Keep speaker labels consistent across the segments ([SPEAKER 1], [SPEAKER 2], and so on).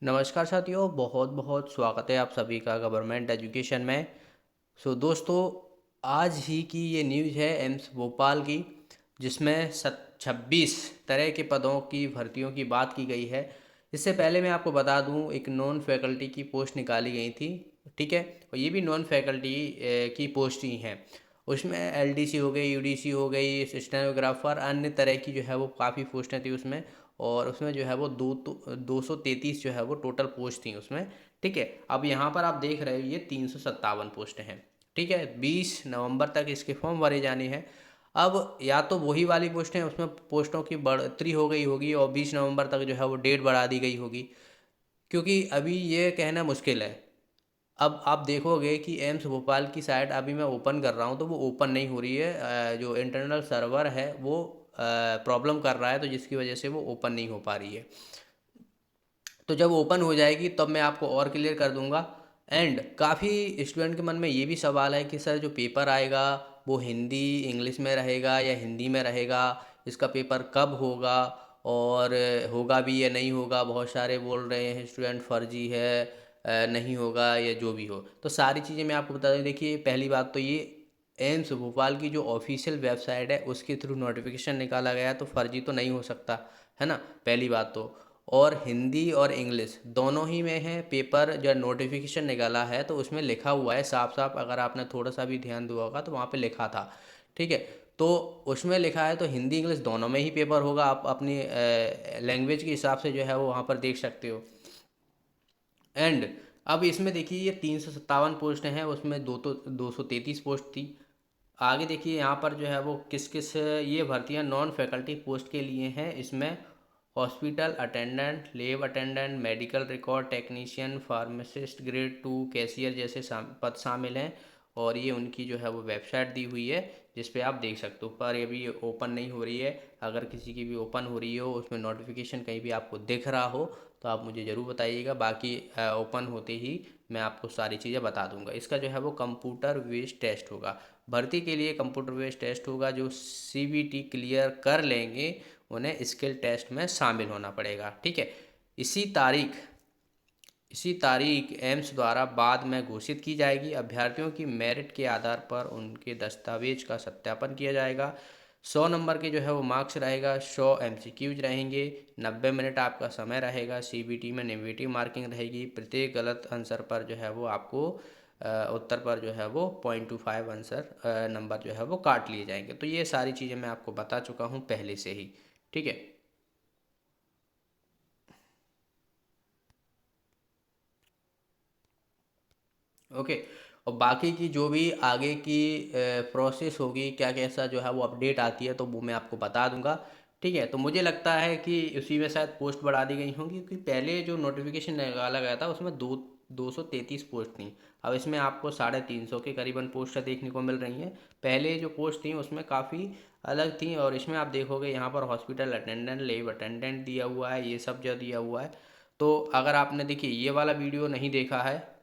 [SPEAKER 1] नमस्कार साथियों, बहुत बहुत स्वागत है आप सभी का गवर्नमेंट एजुकेशन में। दोस्तों, आज ही की ये न्यूज़ है एम्स भोपाल की, जिसमें 26 तरह के पदों की भर्तियों की बात की गई है। इससे पहले मैं आपको बता दूं, एक नॉन फैकल्टी की पोस्ट निकाली गई थी। ठीक है, और ये भी नॉन फैकल्टी की पोस्ट ही हैं। उसमें एलडीसी हो गई, यूडीसी हो गई, स्टेनोग्राफर, अन्य तरह की जो है वो काफ़ी पोस्टें थी उसमें। और उसमें जो है वो 233 जो है वो टोटल पोस्ट थी उसमें। ठीक है, अब यहाँ पर आप देख रहे हो ये 357 पोस्टें हैं। ठीक है, 20 नवंबर तक इसके फॉर्म भरे जाने हैं। अब या तो वही वाली पोस्टें, उसमें पोस्टों की बढ़ोतरी हो गई होगी और 20 नवंबर तक जो है वो डेट बढ़ा दी गई होगी, क्योंकि अभी ये कहना मुश्किल है। अब आप देखोगे कि एम्स भोपाल की साइट अभी मैं ओपन कर रहा हूँ तो वो ओपन नहीं हो रही है। जो इंटरनल सर्वर है वो प्रॉब्लम कर रहा है, तो जिसकी वजह से वो ओपन नहीं हो पा रही है। तो जब ओपन हो जाएगी तब मैं आपको और क्लियर कर दूंगा। एंड काफ़ी स्टूडेंट के मन में ये भी सवाल है कि सर, जो पेपर आएगा वो हिंदी इंग्लिश में रहेगा या हिंदी में रहेगा, इसका पेपर कब होगा, और होगा भी या नहीं होगा। बहुत सारे बोल रहे हैं स्टूडेंट फर्जी है, नहीं होगा, या जो भी हो। तो सारी चीज़ें मैं आपको बता दूँ। देखिए, पहली बात तो ये एम्स भोपाल की जो ऑफिशियल वेबसाइट है उसके थ्रू नोटिफिकेशन निकाला गया है, तो फर्जी तो नहीं हो सकता, है ना, पहली बात तो। और हिंदी और इंग्लिश दोनों ही में है पेपर। जो नोटिफिकेशन निकाला है तो उसमें लिखा हुआ है साफ साफ, अगर आपने थोड़ा सा भी ध्यान दिया होगा तो वहाँ पे लिखा था। ठीक है, तो उसमें लिखा है तो हिंदी इंग्लिश दोनों में ही पेपर होगा। आप अपनी लैंग्वेज के हिसाब से जो है वो वहाँ पर देख सकते हो। एंड अब इसमें देखिए, ये 357 पोस्ट हैं, उसमें 233 पोस्ट थी। आगे देखिए यहाँ पर जो है वो किस किस ये भर्तियाँ नॉन फैकल्टी पोस्ट के लिए हैं। इसमें hospital attendant, lab attendant, medical record technician, pharmacist grade 2, cashier जैसे पद शामिल हैं। और ये उनकी जो है वो वेबसाइट दी हुई है, जिस पे आप देख सकते हो। पर अभी ये ओपन नहीं हो रही है। अगर किसी की भी ओपन हो रही हो, उसमें नोटिफिकेशन कहीं भी आपको दिख रहा हो तो आप मुझे ज़रूर बताइएगा। बाकी ओपन होते ही मैं आपको सारी चीज़ें बता दूंगा। इसका जो है वो कंप्यूटर बेस्ड टेस्ट होगा। भर्ती के लिए कंप्यूटर बेस्ड टेस्ट होगा। जो सीबीटी क्लियर कर लेंगे उन्हें स्किल टेस्ट में शामिल होना पड़ेगा। ठीक है, इसी तारीख इसी तारीख एम्स द्वारा बाद में घोषित की जाएगी। अभ्यर्थियों की मेरिट के आधार पर उनके दस्तावेज का सत्यापन किया जाएगा। 100 नंबर के जो है वो मार्क्स रहेगा, 100 MCQs रहेंगे, 90 मिनट आपका समय रहेगा। सीबीटी में नेगेटिव मार्किंग रहेगी। प्रत्येक गलत आंसर पर जो है वो आपको उत्तर पर जो है वो 0.25 आंसर नंबर जो है वो काट लिए जाएंगे। तो ये सारी चीज़ें मैं आपको बता चुका हूँ पहले से ही। ठीक है, ओके। और बाकी की जो भी आगे की प्रोसेस होगी, क्या कैसा जो है वो अपडेट आती है, तो वो मैं आपको बता दूंगा। ठीक है, तो मुझे लगता है कि उसी में शायद पोस्ट बढ़ा दी गई होंगी, क्योंकि पहले जो नोटिफिकेशन निकाला गया था उसमें 233 पोस्ट थी। अब इसमें आपको 350 के करीबन पोस्ट देखने को मिल रही हैं। पहले जो पोस्ट थी उसमें काफ़ी अलग थी। और इसमें आप देखोगे यहाँ पर हॉस्पिटल अटेंडेंट, लैब अटेंडेंट दिया हुआ है, ये सब जो दिया हुआ है। तो अगर आपने देखिए ये वाला वीडियो नहीं देखा है,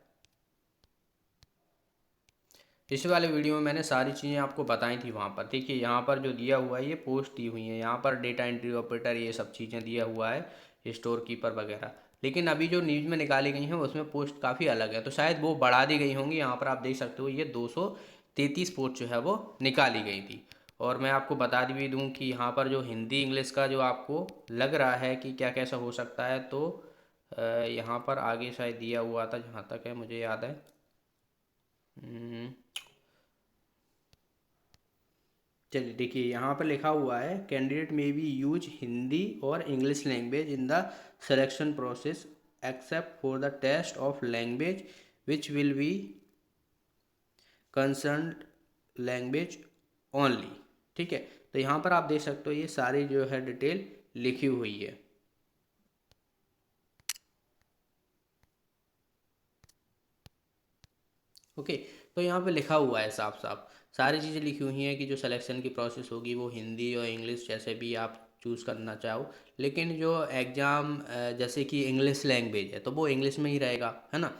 [SPEAKER 1] इस वाले वीडियो में मैंने सारी चीज़ें आपको बताई थी वहाँ पर। देखिए यहाँ पर जो दिया हुआ है ये पोस्ट दी हुई है। यहाँ पर डेटा एंट्री ऑपरेटर ये सब चीज़ें दिया हुआ है, स्टोर कीपर वगैरह। लेकिन अभी जो न्यूज़ में निकाली गई हैं उसमें पोस्ट काफ़ी अलग है, तो शायद वो बढ़ा दी गई होंगी। यहाँ पर आप देख सकते हो ये 233 पोस्ट जो है वो निकाली गई थी। और मैं आपको बता भी दूँ कि यहाँ पर जो हिंदी इंग्लिश का जो आपको लग रहा है कि क्या कैसा हो सकता है, तो यहाँ पर आगे शायद दिया हुआ था, जहाँ तक है मुझे याद है। हम्म, चलिए देखिए, यहाँ पर लिखा हुआ है कैंडिडेट में बी यूज हिंदी और English language in the selection process except for the test of language which will be concern language only. ठीक है, तो यहाँ पर आप देख सकते हो ये सारी जो है डिटेल लिखी हुई है। ओके, तो यहाँ पे लिखा हुआ है साफ साफ, सारी चीज़ें लिखी हुई हैं कि जो सिलेक्शन की प्रोसेस होगी वो हिंदी और इंग्लिश जैसे भी आप चूज़ करना चाहो। लेकिन जो एग्ज़ाम जैसे कि इंग्लिश लैंग्वेज है तो वो इंग्लिश में ही रहेगा, है ना।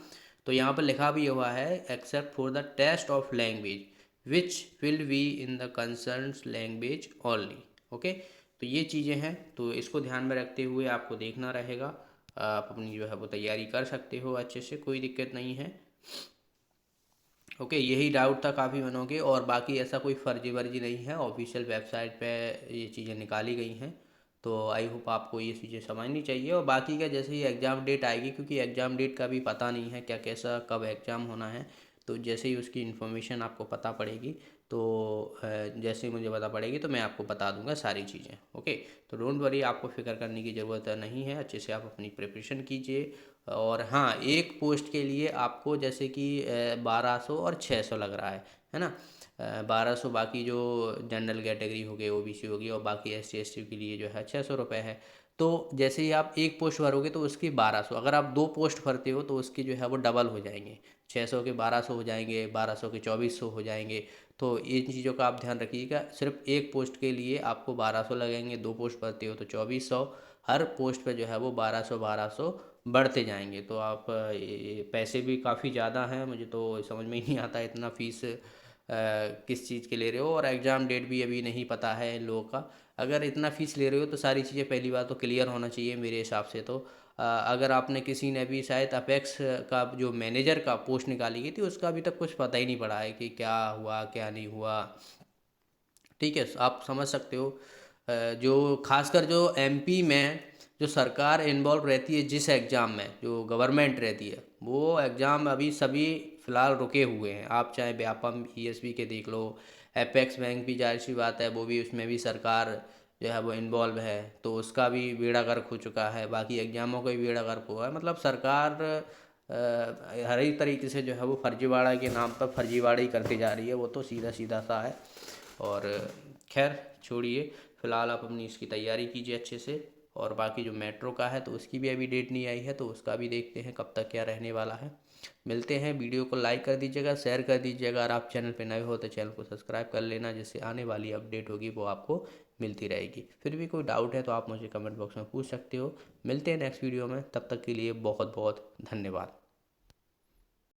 [SPEAKER 1] तो यहाँ पर लिखा भी हुआ है except for the test of language which will be in the concern language only. Okay, तो ये चीज़ें हैं, तो इसको ध्यान में रखते हुए आपको देखना रहेगा। आप अपनी जो है वो तैयारी कर सकते हो अच्छे से, कोई दिक्कत नहीं है। ओके, यही डाउट था काफ़ी मनों के, और बाकी ऐसा कोई फर्जी वर्जी नहीं है, ऑफिशियल वेबसाइट पे ये चीज़ें निकाली गई हैं। तो आई होप आपको ये चीज़ें समझनी चाहिए। और बाकी का जैसे ही एग्ज़ाम डेट आएगी, क्योंकि एग्ज़ाम डेट का भी पता नहीं है क्या कैसा कब एग्ज़ाम होना है, तो जैसे ही उसकी इन्फॉर्मेशन आपको पता पड़ेगी, तो जैसे ही मुझे पता पड़ेगी तो मैं आपको बता दूंगा सारी चीज़ें। ओके, तो डोंट वरी, आपको फिक्र करने की ज़रूरत नहीं है, अच्छे से आप अपनी प्रिपरेशन कीजिए। और हाँ, एक पोस्ट के लिए आपको जैसे कि 1200 और 600 लग रहा है ना। 1200 बाकी जो जनरल कैटेगरी हो गई, ओबीसी होगी, और बाकी SC ST के लिए जो है 600 रुपये है। तो जैसे ही आप एक पोस्ट भरोगे तो उसकी 1200, अगर आप दो पोस्ट भरते हो तो उसकी जो है वो डबल हो जाएंगे, 600 के 1200 हो जाएंगे, 1200 के 2400 हो जाएंगे। तो इन चीज़ों का आप ध्यान रखिएगा, सिर्फ एक पोस्ट के लिए आपको 1200 लगेंगे, दो पोस्ट भरते हो तो 2400, हर पोस्ट पे जो है वो 1200 1200 बढ़ते जाएंगे। तो आप पैसे भी काफ़ी ज़्यादा हैं, मुझे तो समझ में ही नहीं आता इतना फ़ीस किस चीज़ के ले रहे हो, और एग्ज़ाम डेट भी अभी नहीं पता है इन लोगों का। अगर इतना फ़ीस ले रहे हो तो सारी चीज़ें पहली बात तो क्लियर होना चाहिए मेरे हिसाब से। तो अगर आपने किसी ने भी शायद अपेक्स का जो मैनेजर का पोस्ट निकाली गई थी उसका अभी तक कुछ पता ही नहीं पड़ा है कि क्या हुआ क्या नहीं हुआ। ठीक है, आप समझ सकते हो। जो खासकर जो MP में जो सरकार इन्वॉल्व रहती है जिस एग्ज़ाम में, जो गवर्नमेंट रहती है, वो एग्ज़ाम अभी सभी फ़िलहाल रुके हुए हैं। आप चाहे व्यापम ESB के देख लो, एपेक्स बैंक भी जाहिर सी बात है, वो भी, उसमें भी सरकार जो है वो इन्वॉल्व है, तो उसका भी बेड़ा गर्क हो चुका है, बाकी एग्ज़ामों का भी बेड़ा गर्क हुआ है। मतलब सरकार हर एक तरीके से जो है वो फर्जीवाड़ा के नाम पर फर्जीवाड़ा ही करती जा रही है, वो तो सीधा सीधा सा है। और खैर छोड़िए, फ़िलहाल आप अपनी इसकी तैयारी कीजिए अच्छे से। और बाकी जो मेट्रो का है तो उसकी भी अभी डेट नहीं आई है, तो उसका भी देखते हैं कब तक क्या रहने वाला है। मिलते हैं, वीडियो को लाइक कर दीजिएगा, शेयर कर दीजिएगा, अगर आप चैनल पे नए हो तो चैनल को सब्सक्राइब कर लेना, जिससे आने वाली अपडेट होगी वो आपको मिलती रहेगी। फिर भी कोई डाउट है तो आप मुझे कमेंट बॉक्स में पूछ सकते हो। मिलते हैं नेक्स्ट वीडियो में, तब तक के लिए बहुत बहुत धन्यवाद।